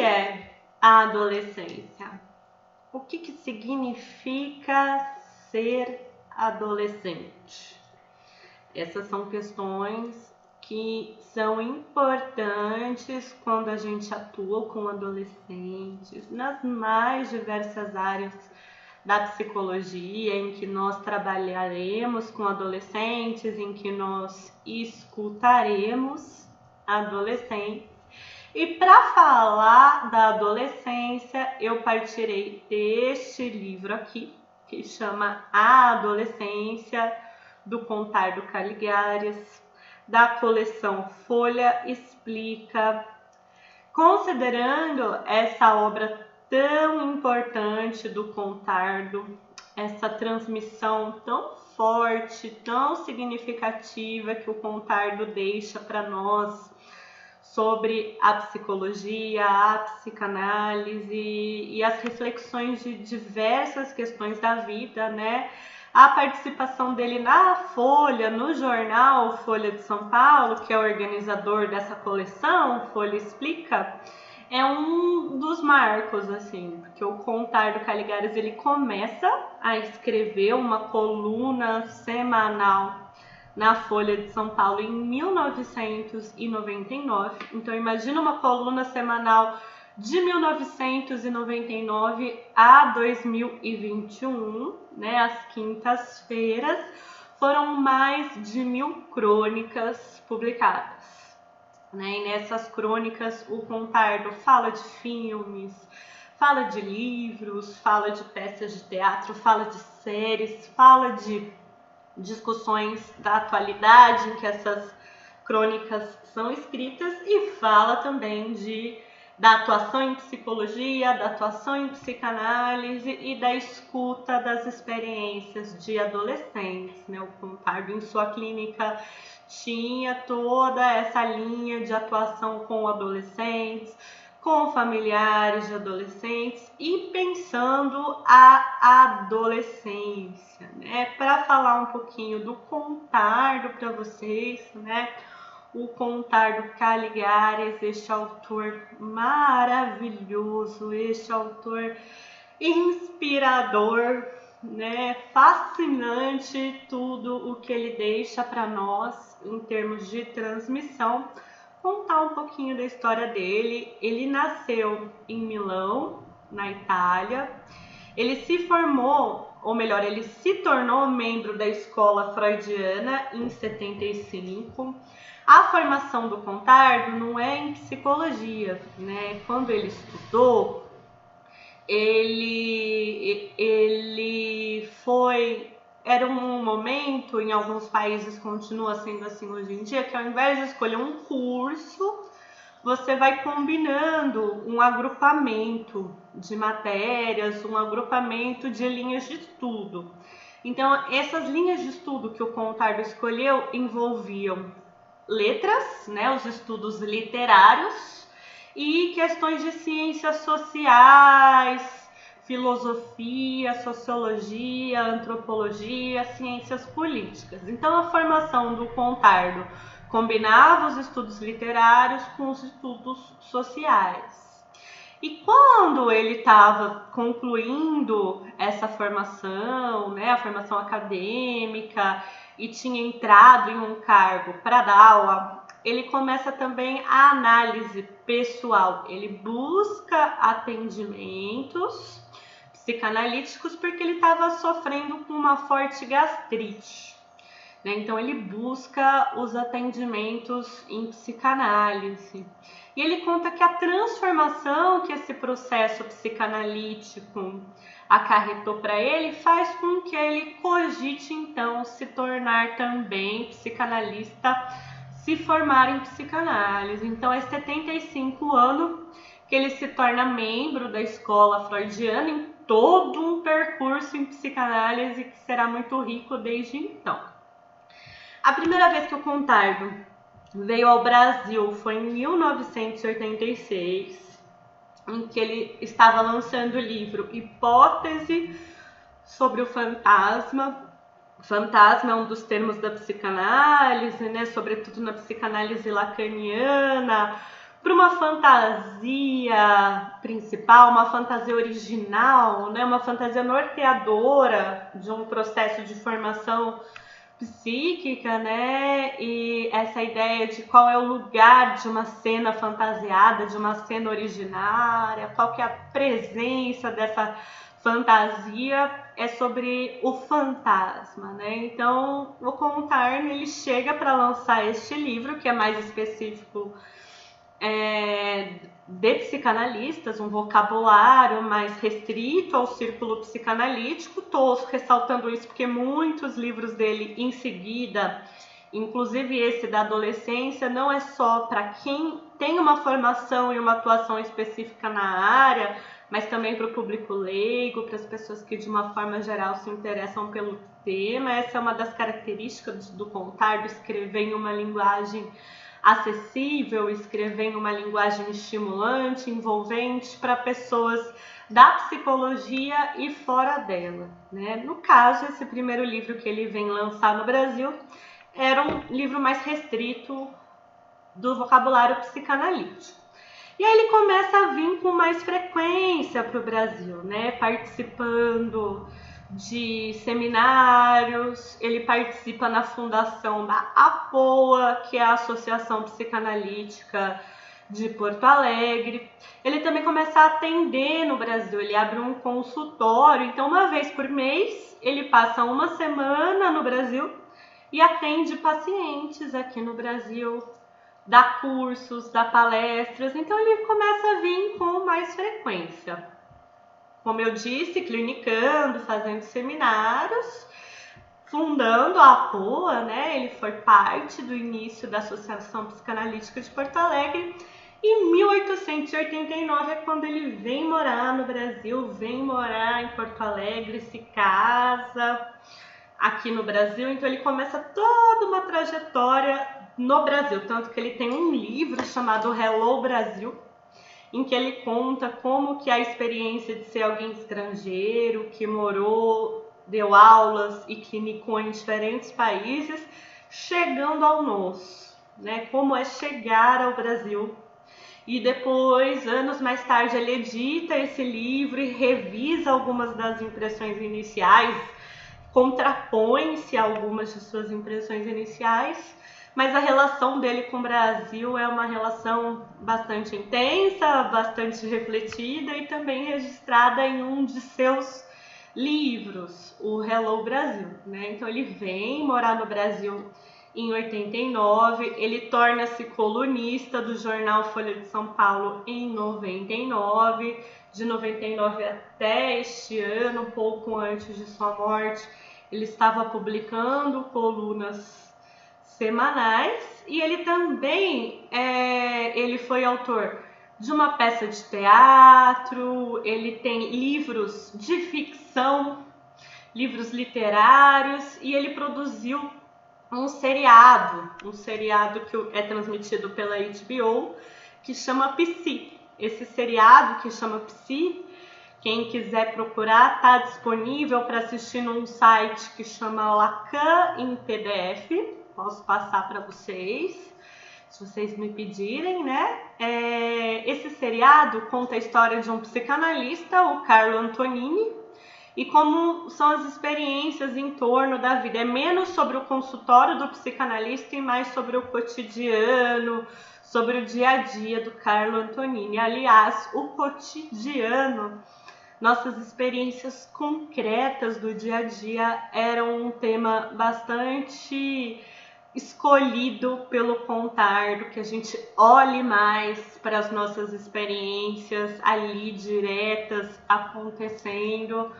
é a adolescência? O que significa ser adolescente? Essas são questões que são importantes quando a gente atua com adolescentes nas mais diversas áreas da psicologia, em que nós trabalharemos com adolescentes, em que nós escutaremos adolescentes. E para falar da adolescência, eu partirei deste livro aqui, que chama A Adolescência, do Contardo Caligares, da coleção Folha Explica. Considerando essa obra tão importante do Contardo, essa transmissão tão forte, tão significativa que o Contardo deixa para nós sobre a psicologia, a psicanálise e as reflexões de diversas questões da vida, né? A participação dele na Folha, no jornal Folha de São Paulo, que é o organizador dessa coleção, Folha Explica, é um dos marcos, assim, porque o Contardo Caligares, ele começa a escrever uma coluna semanal na Folha de São Paulo em 1999. Então, imagina uma coluna semanal de 1999 a 2021, né? Às quintas-feiras, foram mais de 1000 crônicas publicadas, né? E nessas crônicas, o Contardo fala de filmes, fala de livros, fala de peças de teatro, fala de séries, fala de discussões da atualidade em que essas crônicas são escritas e fala também da atuação em psicologia, da atuação em psicanálise e da escuta das experiências de adolescentes, né? O Contardo, em sua clínica, tinha toda essa linha de atuação com adolescentes, com familiares de adolescentes e pensando a adolescência, né? Para falar um pouquinho do Contardo para vocês, né? O Contardo Caligares, este autor maravilhoso, este autor inspirador, né? Fascinante tudo o que ele deixa para nós em termos de transmissão. Contar um pouquinho da história dele. Ele nasceu em Milão, na Itália. Ele se formou, ou melhor, ele se tornou membro da escola freudiana em 75. A formação do Contardo não é em psicologia, né? Quando ele estudou, era um momento, em alguns países continua sendo assim hoje em dia, que ao invés de escolher um curso, você vai combinando um agrupamento de matérias, um agrupamento de linhas de estudo. Então, essas linhas de estudo que o Contardo escolheu envolviam letras, né, os estudos literários, e questões de ciências sociais, filosofia, sociologia, antropologia, ciências políticas. Então, a formação do Contardo combinava os estudos literários com os estudos sociais. E quando ele estava concluindo essa formação, né, a formação acadêmica, e tinha entrado em um cargo para dar aula, ele começa também a análise pessoal. Ele busca atendimentos psicanalíticos porque ele estava sofrendo com uma forte gastrite, né? Então ele busca os atendimentos em psicanálise. E ele conta que a transformação que esse processo psicanalítico acarretou para ele faz com que ele cogite então se tornar também psicanalista, se formar em psicanálise. Então é 75 anos que ele se torna membro da escola freudiana, em todo um percurso em psicanálise que será muito rico desde então. A primeira vez que o Contardo veio ao Brasil foi em 1986, em que ele estava lançando o livro Hipótese sobre o Fantasma. Fantasma é um dos termos da psicanálise, né? Sobretudo na psicanálise lacaniana, para uma fantasia principal, uma fantasia original, né? Uma fantasia norteadora de um processo de formação psíquica, né? E essa ideia de qual é o lugar de uma cena fantasiada, de uma cena originária, qual que é a presença dessa fantasia, é sobre o fantasma, né? Então, o Contarne, ele chega para lançar este livro, que é mais específico de psicanalistas, um vocabulário mais restrito ao círculo psicanalítico. Estou ressaltando isso porque muitos livros dele em seguida, inclusive esse da adolescência, não é só para quem tem uma formação e uma atuação específica na área, mas também para o público leigo, para as pessoas que de uma forma geral se interessam pelo tema. Essa é uma das características do contar, do escrever em uma linguagem acessível, escrever em uma linguagem estimulante, envolvente para pessoas da psicologia e fora dela, né? No caso, esse primeiro livro que ele vem lançar no Brasil era um livro mais restrito do vocabulário psicanalítico. E aí ele começa a vir com mais frequência para o Brasil, né? Participando de seminários, ele participa na fundação da APOA, que é a Associação Psicanalítica de Porto Alegre. Ele também começa a atender no Brasil, ele abre um consultório, então uma vez por mês ele passa uma semana no Brasil e atende pacientes aqui no Brasil, dá cursos, dá palestras, então ele começa a vir com mais frequência. Como eu disse, clinicando, fazendo seminários, fundando a APOA, né? Ele foi parte do início da Associação Psicanalítica de Porto Alegre. E em 1889 é quando ele vem morar no Brasil, vem morar em Porto Alegre, se casa aqui no Brasil. Então ele começa toda uma trajetória no Brasil, tanto que ele tem um livro chamado Hello Brasil, em que ele conta como que a experiência de ser alguém estrangeiro, que morou, deu aulas e clinicou em diferentes países, chegando ao nosso, né? Como é chegar ao Brasil. E depois, anos mais tarde, ele edita esse livro e revisa algumas das impressões iniciais, contrapõe-se a algumas de suas impressões iniciais, mas a relação dele com o Brasil é uma relação bastante intensa, bastante refletida e também registrada em um de seus livros, o Hello Brasil, né? Então ele vem morar no Brasil em 89, ele torna-se colunista do jornal Folha de São Paulo em 99, de 99 até este ano, um pouco antes de sua morte, ele estava publicando colunas semanais e ele também ele foi autor de uma peça de teatro, ele tem livros de ficção, livros literários e ele produziu um seriado que é transmitido pela HBO, que chama Psi. Esse seriado que chama Psi, quem quiser procurar, está disponível para assistir num site que chama Lacan em PDF. Posso passar para vocês, se vocês me pedirem, né? Esse seriado conta a história de um psicanalista, o Carlo Antonini, e como são as experiências em torno da vida. É menos sobre o consultório do psicanalista e mais sobre o cotidiano, sobre o dia a dia do Carlo Antonini. Aliás, o cotidiano, nossas experiências concretas do dia a dia eram um tema bastante escolhido pelo Contardo, que a gente olhe mais para as nossas experiências ali diretas acontecendo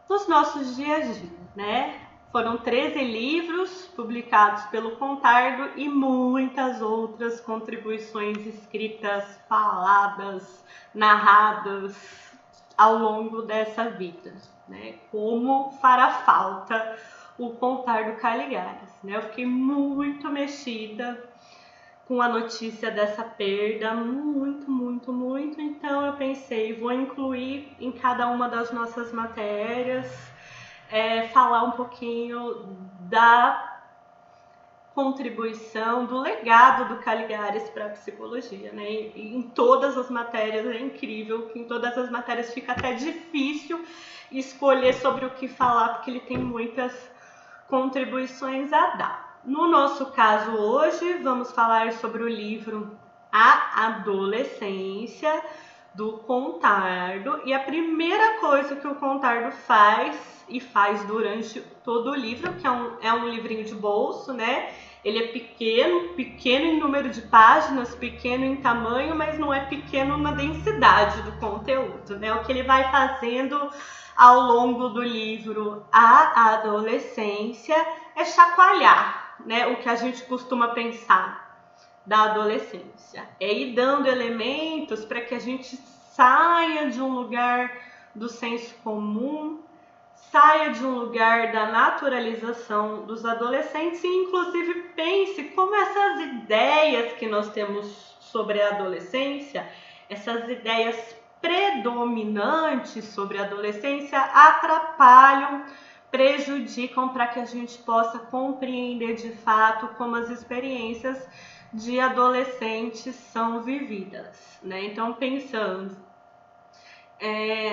nos nossos dias a dia, né? Foram 13 livros publicados pelo Contardo e muitas outras contribuições escritas, faladas, narradas ao longo dessa vida, né? Como fará falta o Contardo Caligares, né? Eu fiquei muito mexida com a notícia dessa perda, muito, então eu pensei, vou incluir em cada uma das nossas matérias, falar um pouquinho contribuição do legado do Caligares para a psicologia, né? E em todas as matérias é incrível, que em todas as matérias fica até difícil escolher sobre o que falar, porque ele tem muitas contribuições a dar. No nosso caso hoje, vamos falar sobre o livro A Adolescência, do Contardo, e a primeira coisa que o Contardo faz, e faz durante todo o livro, que é um livrinho de bolso, né? Ele é pequeno em número de páginas, pequeno em tamanho, mas não é pequeno na densidade do conteúdo, né? O que ele vai fazendo ao longo do livro A Adolescência é chacoalhar, né? O que a gente costuma pensar da adolescência. É ir dando elementos para que a gente saia de um lugar do senso comum, saia de um lugar da naturalização dos adolescentes e, inclusive, pense como essas ideias que nós temos sobre a adolescência, essas ideias predominantes sobre a adolescência atrapalham, prejudicam para que a gente possa compreender de fato como as experiências de adolescentes são vividas, né? Então, pensando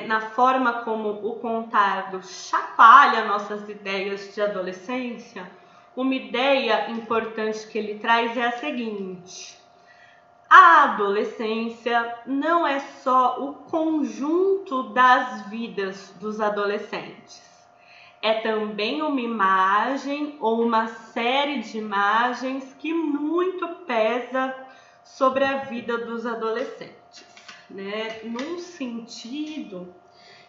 na forma como o Contardo chacoalha nossas ideias de adolescência, uma ideia importante que ele traz é a seguinte: a adolescência não é só o conjunto das vidas dos adolescentes. É também uma imagem ou uma série de imagens que muito pesa sobre a vida dos adolescentes, né? Num sentido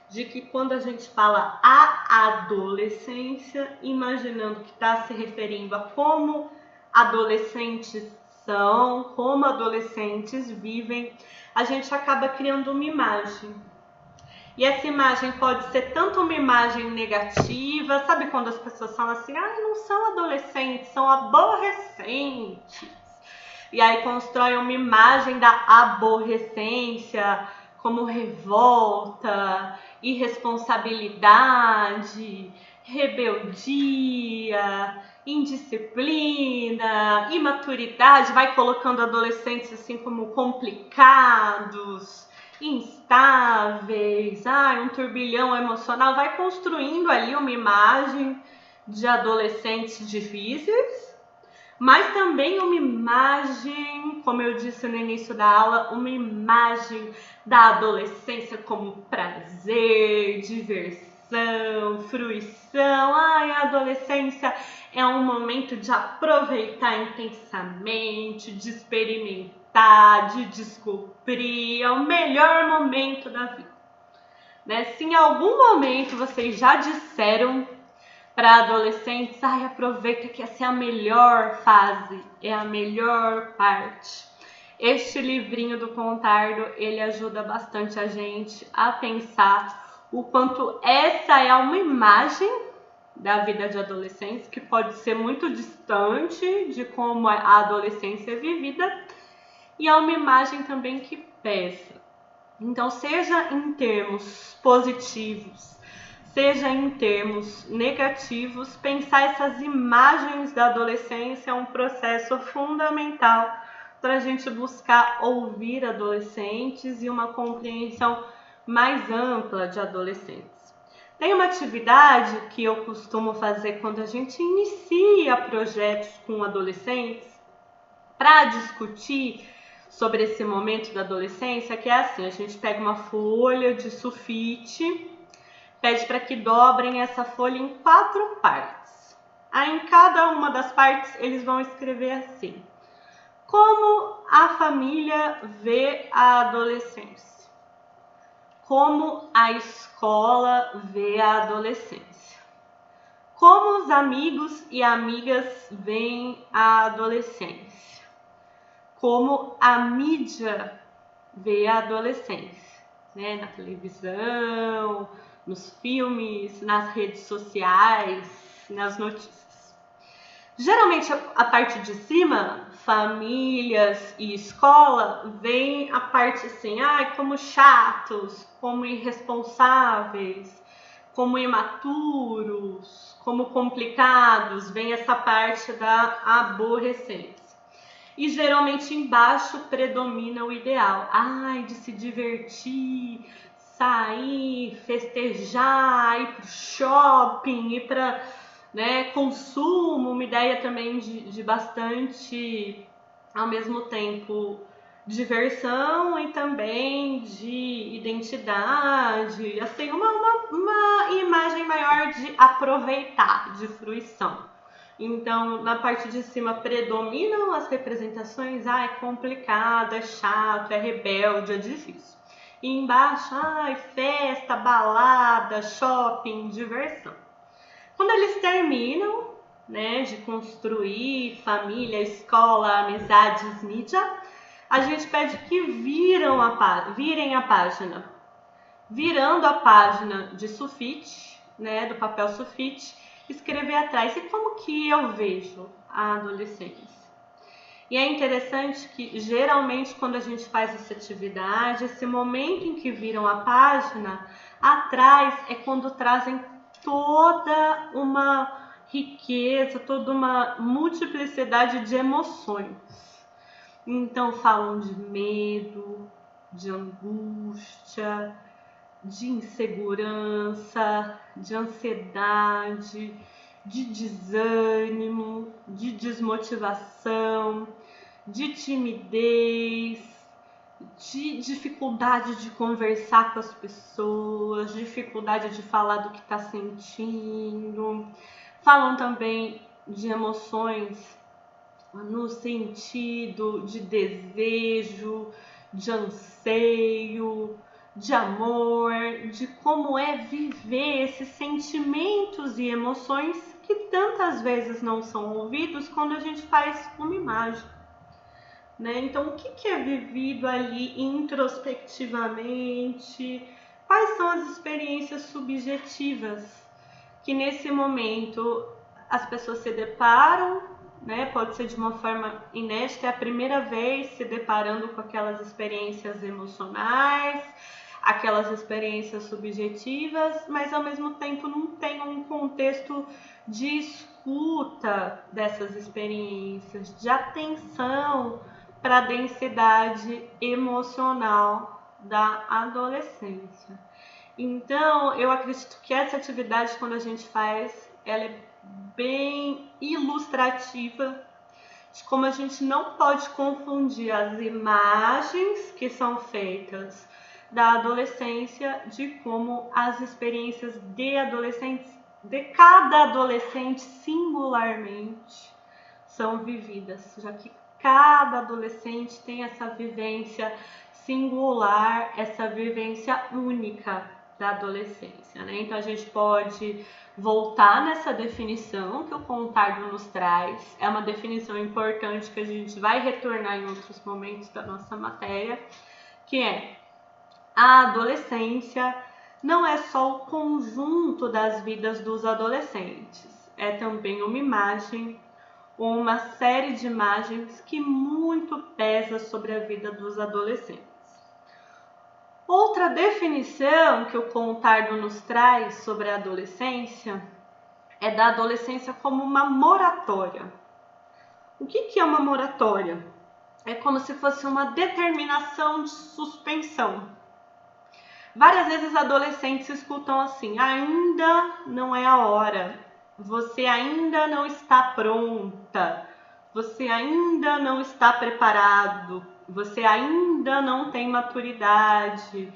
de que quando a gente fala a adolescência, imaginando que está se referindo a como adolescentes são, como adolescentes vivem, a gente acaba criando uma imagem. E essa imagem pode ser tanto uma imagem negativa, sabe quando as pessoas falam assim, não são adolescentes, são aborrecentes. E aí constroem uma imagem da aborrecência como revolta, irresponsabilidade, rebeldia, indisciplina, imaturidade, vai colocando adolescentes assim como complicados, instáveis, um turbilhão emocional, vai construindo ali uma imagem de adolescentes difíceis, mas também uma imagem, como eu disse no início da aula, uma imagem da adolescência como prazer, diversão, fruição. A adolescência é um momento de aproveitar intensamente, de experimentar, de descobrir, é o melhor momento da vida, né? Se em algum momento vocês já disseram para adolescentes, aproveita que essa é a melhor fase, é a melhor parte. Este livrinho do Contardo, ele ajuda bastante a gente a pensar o quanto essa é uma imagem da vida de adolescentes, que pode ser muito distante de como a adolescência é vivida, e é uma imagem também que pesa. Então, seja em termos positivos, seja em termos negativos, pensar essas imagens da adolescência é um processo fundamental para a gente buscar ouvir adolescentes e uma compreensão mais ampla de adolescentes. Tem uma atividade que eu costumo fazer quando a gente inicia projetos com adolescentes para discutir sobre esse momento da adolescência, que é assim: a gente pega uma folha de sulfite, pede para que dobrem essa folha em 4 partes. Aí em cada uma das partes eles vão escrever assim: como a família vê a adolescência, como a escola vê a adolescência, como os amigos e amigas veem a adolescência, como a mídia vê a adolescência, né? Na televisão, nos filmes, nas redes sociais, nas notícias. Geralmente a parte de cima, famílias e escola, vem a parte assim, como chatos, como irresponsáveis, como imaturos, como complicados, vem essa parte da aborrecência. E geralmente embaixo predomina o ideal. Ai, de se divertir, sair, festejar, ir para o shopping, ir para, né, consumo, uma ideia também de bastante, ao mesmo tempo, diversão e também de identidade, assim, uma imagem maior de aproveitar, de fruição. Então, na parte de cima predominam as representações, é complicado, é chato, é rebelde, é difícil. E embaixo, festa, balada, shopping, diversão. Quando eles terminam, né, de construir família, escola, amizades, mídia, a gente pede que virem a página. Virando a página de sulfite, né, do papel sulfite, escrever atrás. E como que eu vejo a adolescência? E é interessante que, geralmente, quando a gente faz essa atividade, esse momento em que viram a página, atrás é quando trazem toda uma riqueza, toda uma multiplicidade de emoções. Então, falam de medo, de angústia, de insegurança, de ansiedade, de desânimo, de desmotivação, de timidez, de dificuldade de conversar com as pessoas, dificuldade de falar do que está sentindo. Falam também de emoções no sentido de desejo, de anseio, de amor, de como é viver esses sentimentos e emoções que tantas vezes não são ouvidos quando a gente faz uma imagem, né? Então, o que é vivido ali introspectivamente? Quais são as experiências subjetivas que nesse momento as pessoas se deparam, né? Pode ser de uma forma inédita, é a primeira vez se deparando com aquelas experiências emocionais, aquelas experiências subjetivas, mas ao mesmo tempo não tem um contexto de escuta dessas experiências, de atenção para a densidade emocional da adolescência. Então, eu acredito que essa atividade, quando a gente faz, ela é bem ilustrativa de como a gente não pode confundir as imagens que são feitas da adolescência de como as experiências de cada adolescente singularmente são vividas, já que cada adolescente tem essa vivência singular, essa vivência única da adolescência, né? Então a gente pode voltar nessa definição que o Contardo nos traz. É uma definição importante que a gente vai retornar em outros momentos da nossa matéria, que é: a adolescência não é só o conjunto das vidas dos adolescentes, é também uma imagem ou uma série de imagens que muito pesa sobre a vida dos adolescentes. Outra definição que o Contardo nos traz sobre a adolescência é da adolescência como uma moratória. O que é uma moratória? É como se fosse uma determinação de suspensão. Várias vezes adolescentes escutam assim: ainda não é a hora, você ainda não está pronta, você ainda não está preparado, você ainda não tem maturidade,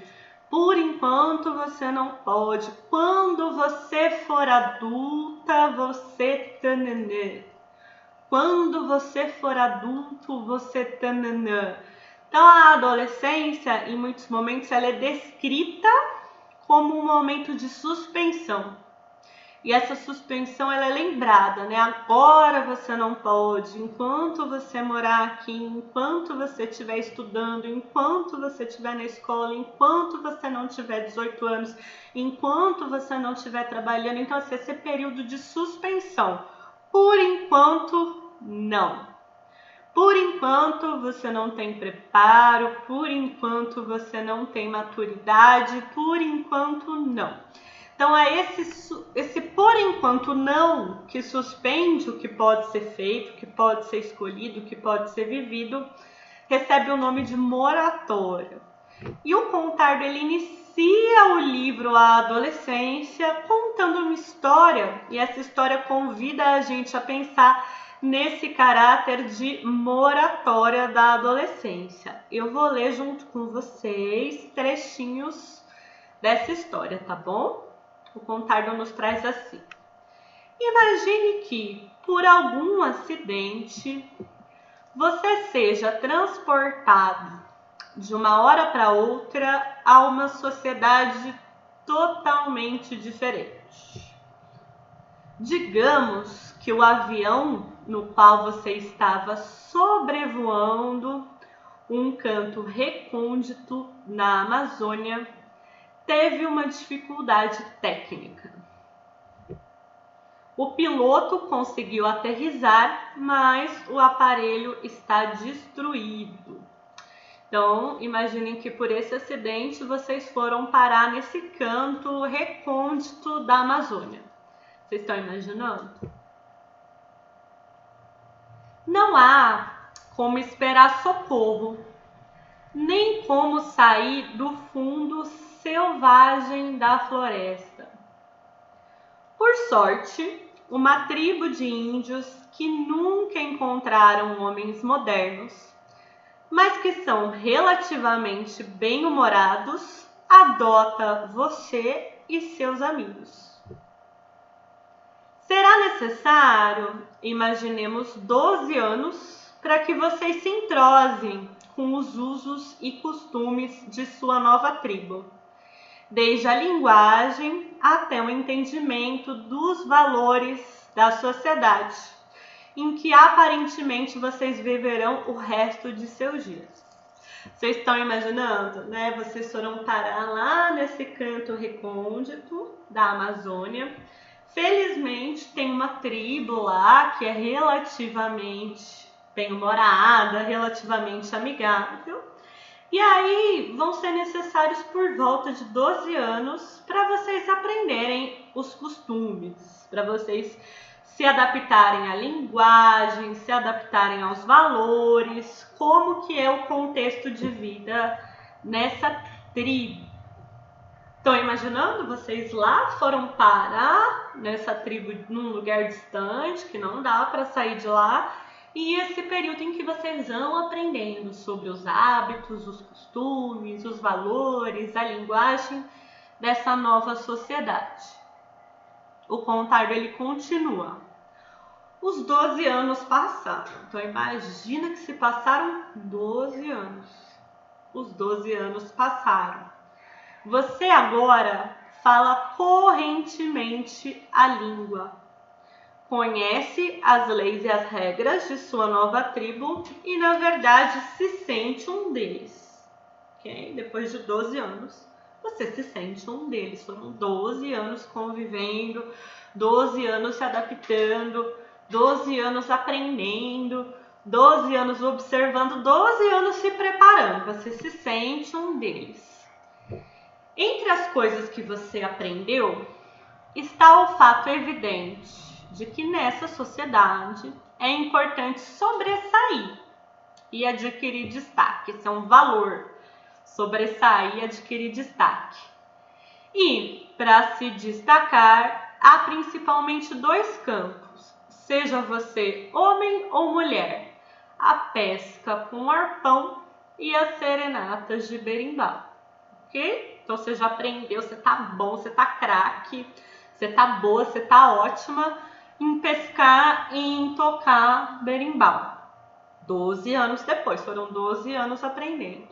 por enquanto você não pode, quando você for adulta, você tananã. Quando você for adulto, você tananã. Então a adolescência, em muitos momentos, ela é descrita como um momento de suspensão. E essa suspensão ela é lembrada, né? Agora você não pode, enquanto você morar aqui, enquanto você estiver estudando, enquanto você estiver na escola, enquanto você não tiver 18 anos, enquanto você não estiver trabalhando. Então, assim, esse período de suspensão. Por enquanto, não. Por enquanto, você não tem preparo, por enquanto, você não tem maturidade, por enquanto, não. Então é esse por enquanto não que suspende o que pode ser feito, o que pode ser escolhido, o que pode ser vivido, recebe o nome de moratória. E o Contardo, ele inicia o livro A Adolescência contando uma história, e essa história convida a gente a pensar nesse caráter de moratória da adolescência. Eu vou ler junto com vocês trechinhos dessa história, tá bom? O Contardo nos traz assim. Imagine que, por algum acidente, você seja transportado de uma hora para outra a uma sociedade totalmente diferente. Digamos que o avião no qual você estava sobrevoando um canto recôndito na Amazônia teve uma dificuldade técnica. O piloto conseguiu aterrissar, mas o aparelho está destruído. Então, imaginem que por esse acidente vocês foram parar nesse canto recôndito da Amazônia. Vocês estão imaginando? Não há como esperar socorro, nem como sair do fundo selvagem da floresta. Por sorte, uma tribo de índios que nunca encontraram homens modernos, mas que são relativamente bem-humorados, adota você e seus amigos. Será necessário, imaginemos, 12 anos para que vocês se entrosem com os usos e costumes de sua nova tribo, desde a linguagem até o entendimento dos valores da sociedade, em que aparentemente vocês viverão o resto de seus dias. Vocês estão imaginando, né? Vocês foram parar lá nesse canto recôndito da Amazônia. Felizmente tem uma tribo lá que é relativamente bem-humorada, relativamente amigável. E aí vão ser necessários por volta de 12 anos para vocês aprenderem os costumes, para vocês se adaptarem à linguagem, se adaptarem aos valores, como que é o contexto de vida nessa tribo. Estão imaginando? Vocês lá foram parar nessa tribo num lugar distante, que não dá para sair de lá, e esse período em que vocês vão aprendendo sobre os hábitos, os costumes, os valores, a linguagem dessa nova sociedade. O Contardo, ele continua. Os 12 anos passaram. Então imagina que se passaram 12 anos. Os 12 anos passaram. Você agora fala correntemente a língua. Conhece as leis e as regras de sua nova tribo e, na verdade, se sente um deles. Okay? Depois de 12 anos, você se sente um deles. Foram 12 anos convivendo, 12 anos se adaptando, 12 anos aprendendo, 12 anos observando, 12 anos se preparando. Você se sente um deles. Entre as coisas que você aprendeu, está o fato evidente de que nessa sociedade é importante sobressair e adquirir destaque. Isso é um valor, sobressair e adquirir destaque. E, para se destacar, há principalmente 2 campos, seja você homem ou mulher, a pesca com arpão e as serenatas de berimbau. Ok? Então você já aprendeu, você tá bom, você tá craque, você tá boa, você tá ótima em pescar e em tocar berimbau. 12 anos depois, foram 12 anos aprendendo.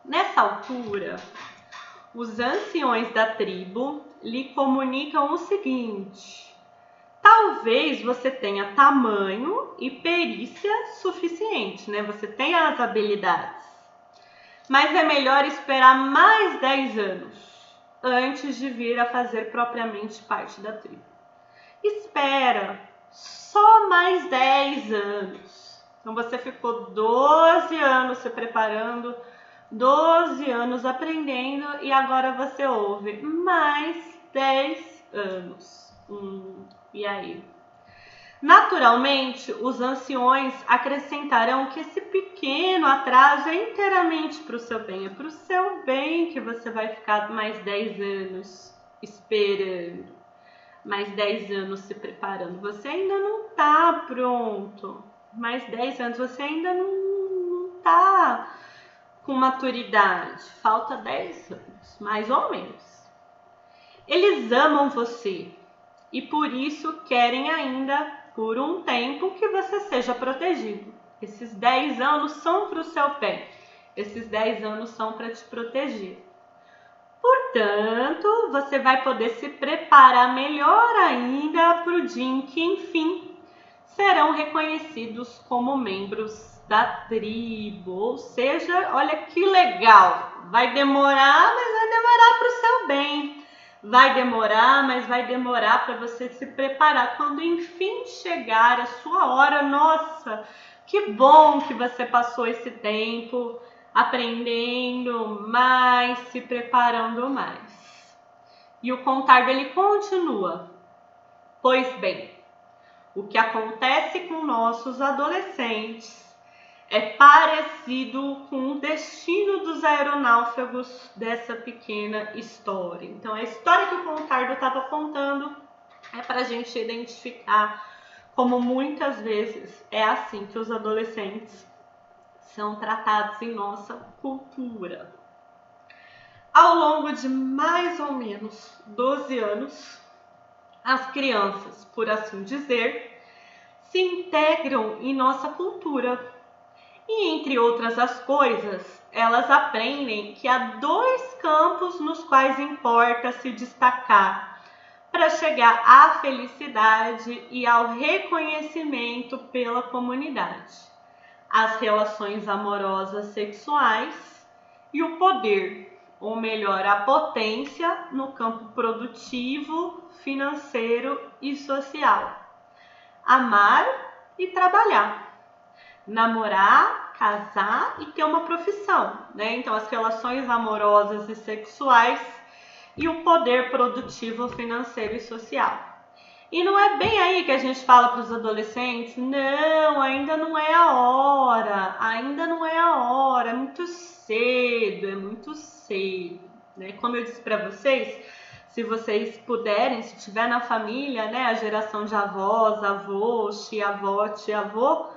Nessa altura, os anciões da tribo lhe comunicam o seguinte: talvez você tenha tamanho e perícia suficiente, né? Você tem as habilidades. Mas é melhor esperar mais 10 anos antes de vir a fazer propriamente parte da tribo. Espera só mais 10 anos. Então você ficou 12 anos se preparando, 12 anos aprendendo e agora você ouve mais 10 anos. E aí? Naturalmente, os anciões acrescentarão que esse pequeno atraso é inteiramente para o seu bem. É para o seu bem que você vai ficar mais 10 anos esperando, mais 10 anos se preparando. Você ainda não está pronto. Mais 10 anos você ainda não está com maturidade. Falta 10 anos, mais ou menos. Eles amam você e por isso querem ainda, por um tempo, que você seja protegido. Esses 10 anos são para o seu bem. Esses 10 anos são para te proteger. Portanto, você vai poder se preparar melhor ainda para o dia em que, enfim, serão reconhecidos como membros da tribo. Ou seja, olha que legal. Vai demorar, mas vai demorar para o seu bem. Vai demorar, mas vai demorar para você se preparar. Quando enfim chegar a sua hora, nossa, que bom que você passou esse tempo aprendendo mais, se preparando mais. E o contar dele continua. Pois bem, o que acontece com nossos adolescentes é parecido com o destino dos aeronáufragos dessa pequena história. Então, a história que o Contardo estava contando é para a gente identificar como muitas vezes é assim que os adolescentes são tratados em nossa cultura. Ao longo de mais ou menos 12 anos, as crianças, por assim dizer, se integram em nossa cultura. E entre outras as coisas, elas aprendem que há 2 campos nos quais importa se destacar para chegar à felicidade e ao reconhecimento pela comunidade: as relações amorosas sexuais e o poder, ou melhor, a potência no campo produtivo, financeiro e social. Amar e trabalhar. Namorar, casar e ter uma profissão, né? Então, as relações amorosas e sexuais e o poder produtivo, financeiro e social. E não é bem aí que a gente fala para os adolescentes, não, ainda não é a hora, ainda não é a hora, é muito cedo, né? Como eu disse para vocês, se vocês puderem, se tiver na família, né, a geração de avós, avôs, tia-avó,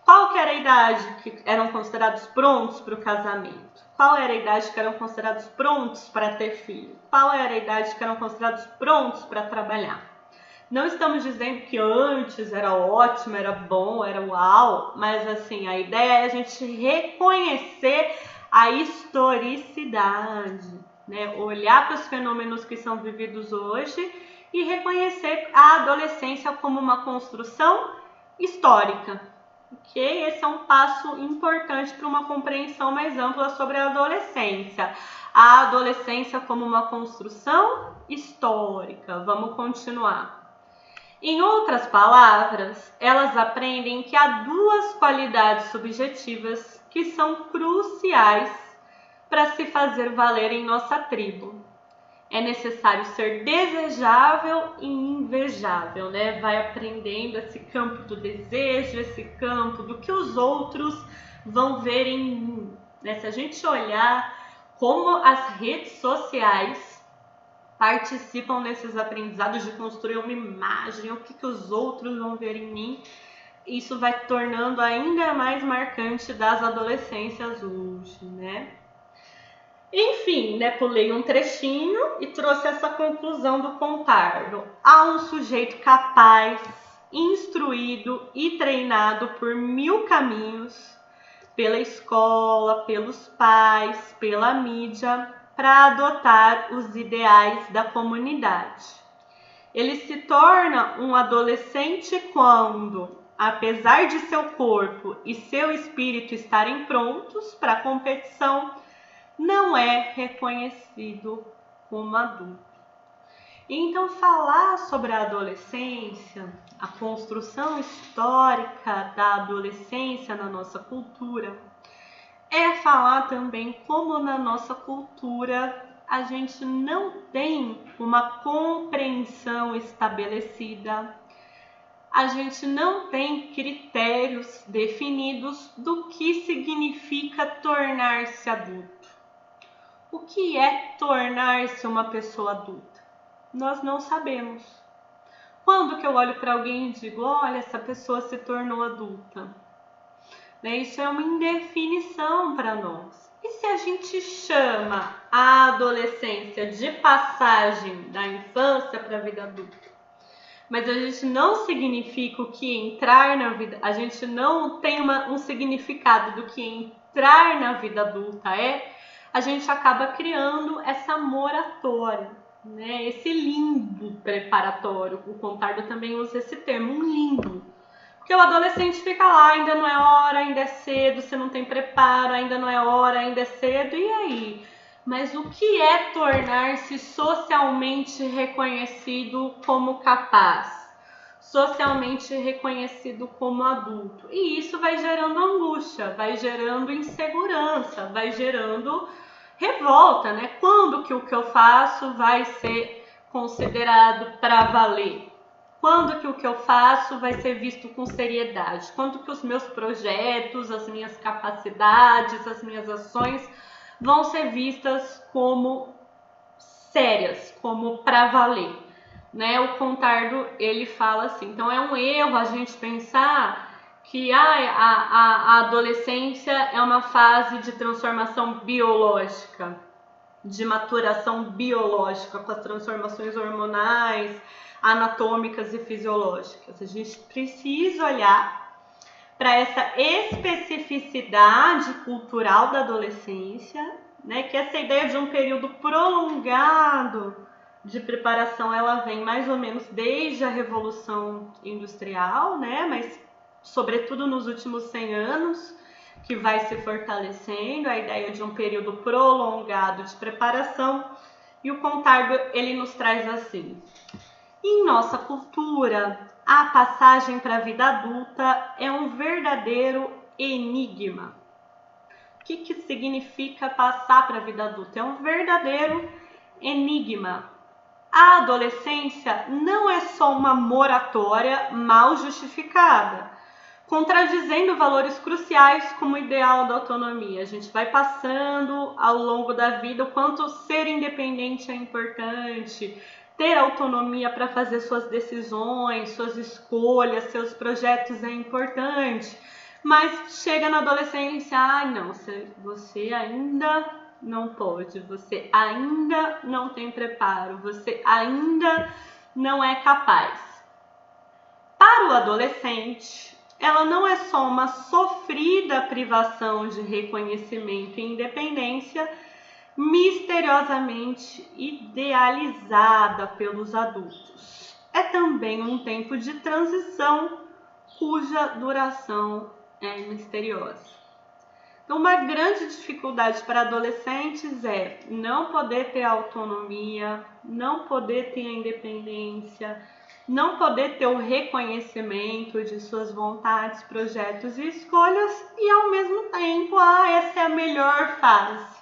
qual que era a idade que eram considerados prontos para o casamento? Qual era a idade que eram considerados prontos para ter filho? Qual era a idade que eram considerados prontos para trabalhar? Não estamos dizendo que antes era ótimo, era bom, era uau, mas assim, a ideia é a gente reconhecer a historicidade, né? Olhar para os fenômenos que são vividos hoje e reconhecer a adolescência como uma construção histórica. Ok? Esse é um passo importante para uma compreensão mais ampla sobre a adolescência. A adolescência como uma construção histórica. Vamos continuar. Em outras palavras, elas aprendem que há 2 qualidades subjetivas que são cruciais para se fazer valer em nossa tribo. É necessário ser desejável e invejável, né? Vai aprendendo esse campo do desejo, esse campo do que os outros vão ver em mim, né? Se a gente olhar como as redes sociais participam desses aprendizados de construir uma imagem, o que os outros vão ver em mim, isso vai tornando ainda mais marcante das adolescências hoje, né? Enfim, né, pulei um trechinho e trouxe essa conclusão do Contardo. Há um sujeito capaz, instruído e treinado por 1000 caminhos, pela escola, pelos pais, pela mídia, para adotar os ideais da comunidade. Ele se torna um adolescente quando, apesar de seu corpo e seu espírito estarem prontos para a competição, não é reconhecido como adulto. Então, falar sobre a adolescência, a construção histórica da adolescência na nossa cultura, é falar também como na nossa cultura a gente não tem uma compreensão estabelecida, a gente não tem critérios definidos do que significa tornar-se adulto. O que é tornar-se uma pessoa adulta? Nós não sabemos. Quando que eu olho para alguém e digo, olha, essa pessoa se tornou adulta? Isso é uma indefinição para nós. E se a gente chama a adolescência de passagem da infância para a vida adulta? Mas a gente não significa o que entrar na vida, a gente não tem um significado do que entrar na vida adulta a gente acaba criando essa moratória, né? Esse limbo preparatório. O Contardo também usa esse termo, um limbo. Porque o adolescente fica lá, ainda não é hora, ainda é cedo, você não tem preparo, ainda não é hora, ainda é cedo, e aí? Mas o que é tornar-se socialmente reconhecido como capaz? Socialmente reconhecido como adulto? E isso vai gerando angústia, vai gerando insegurança, vai gerando revolta, né? Quando que o que eu faço vai ser considerado para valer? Quando que o que eu faço vai ser visto com seriedade? Quando que os meus projetos, as minhas capacidades, as minhas ações vão ser vistas como sérias, como para valer? Né? O Contardo, ele fala assim, então é um erro a gente pensar que a adolescência é uma fase de transformação biológica, de maturação biológica, com as transformações hormonais, anatômicas e fisiológicas. A gente precisa olhar para essa especificidade cultural da adolescência, né? Que essa ideia de um período prolongado de preparação, ela vem mais ou menos desde a Revolução Industrial, né? Mas sobretudo nos últimos 100 anos, que vai se fortalecendo a ideia de um período prolongado de preparação. E o Contardo, ele nos traz assim: em nossa cultura, a passagem para a vida adulta é um verdadeiro enigma. O que significa passar para a vida adulta? É um verdadeiro enigma. A adolescência não é só uma moratória mal justificada, contradizendo valores cruciais como o ideal da autonomia. A gente vai passando ao longo da vida o quanto ser independente é importante, ter autonomia para fazer suas decisões, suas escolhas, seus projetos é importante. Mas chega na adolescência, não, você ainda não pode, você ainda não tem preparo, você ainda não é capaz. Para o adolescente, ela não é só uma sofrida privação de reconhecimento e independência, misteriosamente idealizada pelos adultos. É também um tempo de transição cuja duração é misteriosa. Então, uma grande dificuldade para adolescentes é não poder ter autonomia, não poder ter a independência, não poder ter o reconhecimento de suas vontades, projetos e escolhas e, ao mesmo tempo, essa é a melhor fase.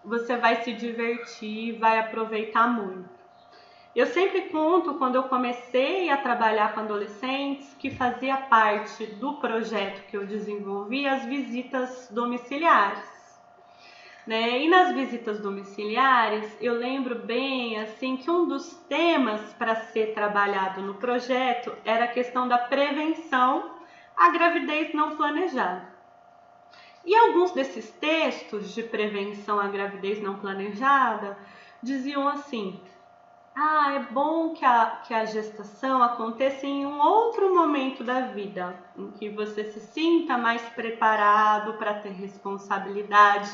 Você vai se divertir, vai aproveitar muito. Eu sempre conto, quando eu comecei a trabalhar com adolescentes, que fazia parte do projeto que eu desenvolvi as visitas domiciliares. Né? E nas visitas domiciliares, eu lembro bem assim que um dos temas para ser trabalhado no projeto era a questão da prevenção à gravidez não planejada. E alguns desses textos de prevenção à gravidez não planejada diziam assim: é bom que a gestação aconteça em um outro momento da vida, em que você se sinta mais preparado para ter responsabilidade,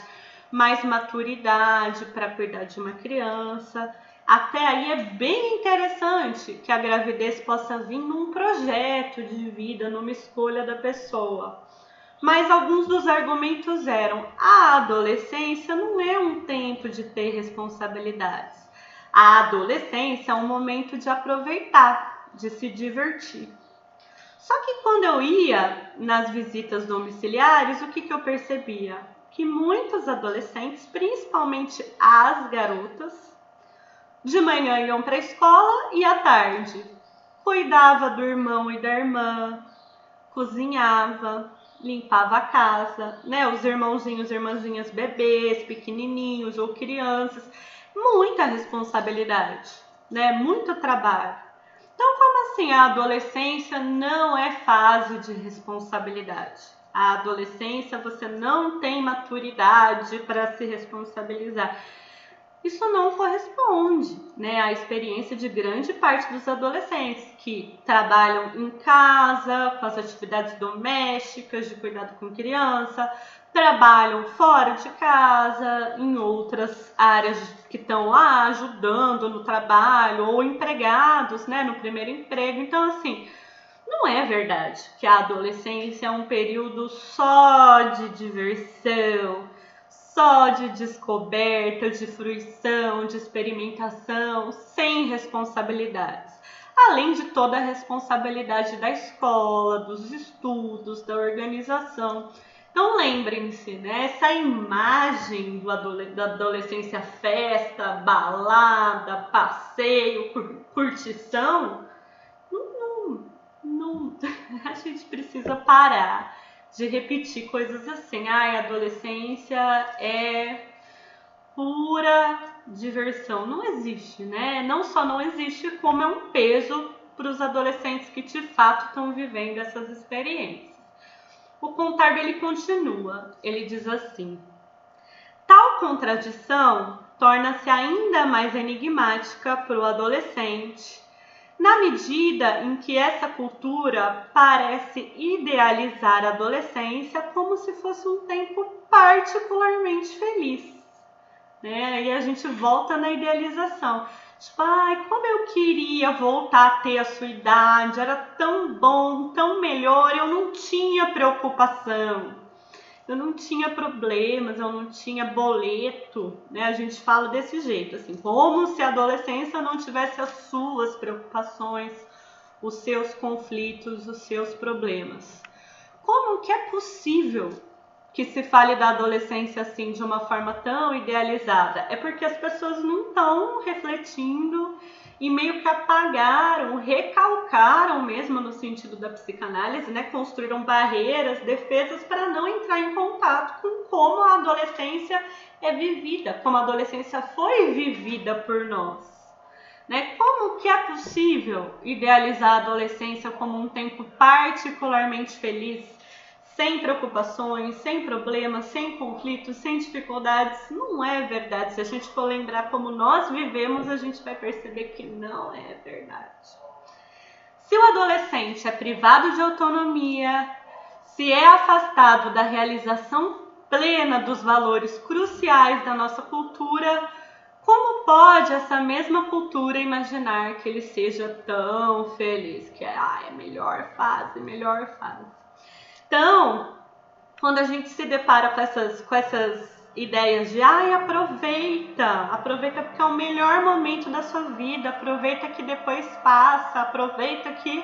mais maturidade para cuidar de uma criança. Até aí é bem interessante que a gravidez possa vir num projeto de vida, numa escolha da pessoa. Mas alguns dos argumentos eram: a adolescência não é um tempo de ter responsabilidades. A adolescência é um momento de aproveitar, de se divertir. Só que quando eu ia nas visitas domiciliares, o que eu percebia? que muitos adolescentes, principalmente as garotas, de manhã iam para a escola e à tarde cuidava do irmão e da irmã, cozinhava, limpava a casa, né? Os irmãozinhos e irmãzinhas bebês, pequenininhos ou crianças, muita responsabilidade, né? Muito trabalho. Então, como assim a adolescência não é fase de responsabilidade? A adolescência você não tem maturidade para se responsabilizar. Isso não corresponde, né, à experiência de grande parte dos adolescentes que trabalham em casa, com as atividades domésticas, de cuidado com criança, trabalham fora de casa, em outras áreas que estão lá ajudando no trabalho, ou empregados, né, no primeiro emprego. Então, assim, não é verdade que a adolescência é um período só de diversão, só de descoberta, de fruição, de experimentação, sem responsabilidades. Além de toda a responsabilidade da escola, dos estudos, da organização. Então lembrem-se, né? Essa imagem da adolescência festa, balada, passeio, curtição, não, a gente precisa parar de repetir coisas assim. Ai, adolescência é pura diversão. Não existe, né? Não só não existe, como é um peso para os adolescentes que de fato estão vivendo essas experiências. O contar dele continua. Ele diz assim: tal contradição torna-se ainda mais enigmática para o adolescente, na medida em que essa cultura parece idealizar a adolescência como se fosse um tempo particularmente feliz, né? E a gente volta na idealização. Tipo, ai, como eu queria voltar a ter a sua idade, era tão bom, tão melhor, eu não tinha preocupação, eu não tinha problemas, eu não tinha boleto, né? A gente fala desse jeito, assim, como se a adolescência não tivesse as suas preocupações, os seus conflitos, os seus problemas. Como que é possível que se fale da adolescência assim de uma forma tão idealizada? É porque as pessoas não estão refletindo e meio que apagaram, recalcaram mesmo no sentido da psicanálise, né? Construíram barreiras, defesas para não entrar em contato com como a adolescência é vivida, como a adolescência foi vivida por nós. Né? Como que é possível idealizar a adolescência como um tempo particularmente feliz, sem preocupações, sem problemas, sem conflitos, sem dificuldades? Não é verdade. Se a gente for lembrar como nós vivemos, a gente vai perceber que não é verdade. Se o adolescente é privado de autonomia, se é afastado da realização plena dos valores cruciais da nossa cultura, como pode essa mesma cultura imaginar que ele seja tão feliz? Que é a melhor fase, melhor fase. Então, quando a gente se depara com essas ideias de aproveita porque é o melhor momento da sua vida, aproveita que depois passa, aproveita que...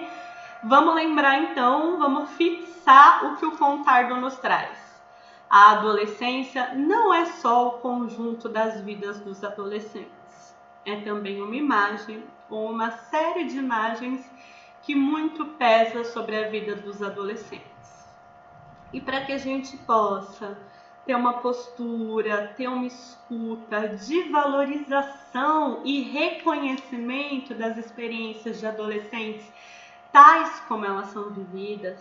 Vamos lembrar então, vamos fixar o que o Contardo nos traz. A adolescência não é só o conjunto das vidas dos adolescentes, é também uma imagem ou uma série de imagens que muito pesa sobre a vida dos adolescentes. E para que a gente possa ter uma postura, ter uma escuta de valorização e reconhecimento das experiências de adolescentes, tais como elas são vividas,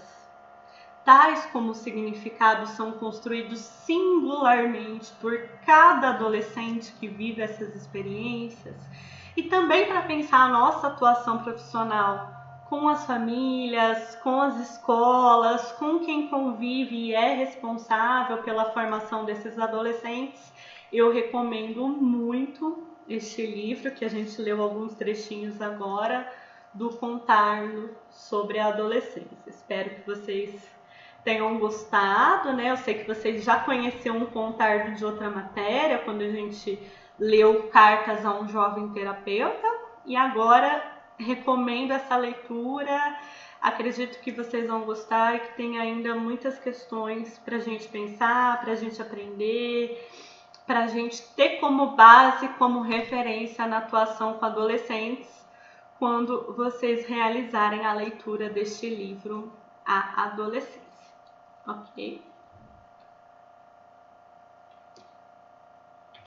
tais como os significados são construídos singularmente por cada adolescente que vive essas experiências, e também para pensar a nossa atuação profissional com as famílias, com as escolas, com quem convive e é responsável pela formação desses adolescentes, eu recomendo muito este livro, que a gente leu alguns trechinhos agora, do Contardo sobre a adolescência. Espero que vocês tenham gostado, né? Eu sei que vocês já conheciam um Contardo de outra matéria, quando a gente leu Cartas a um Jovem Terapeuta, e agora recomendo essa leitura. Acredito que vocês vão gostar e que tem ainda muitas questões para a gente pensar, para a gente aprender, para a gente ter como base, como referência na atuação com adolescentes, quando vocês realizarem a leitura deste livro, A Adolescência, ok?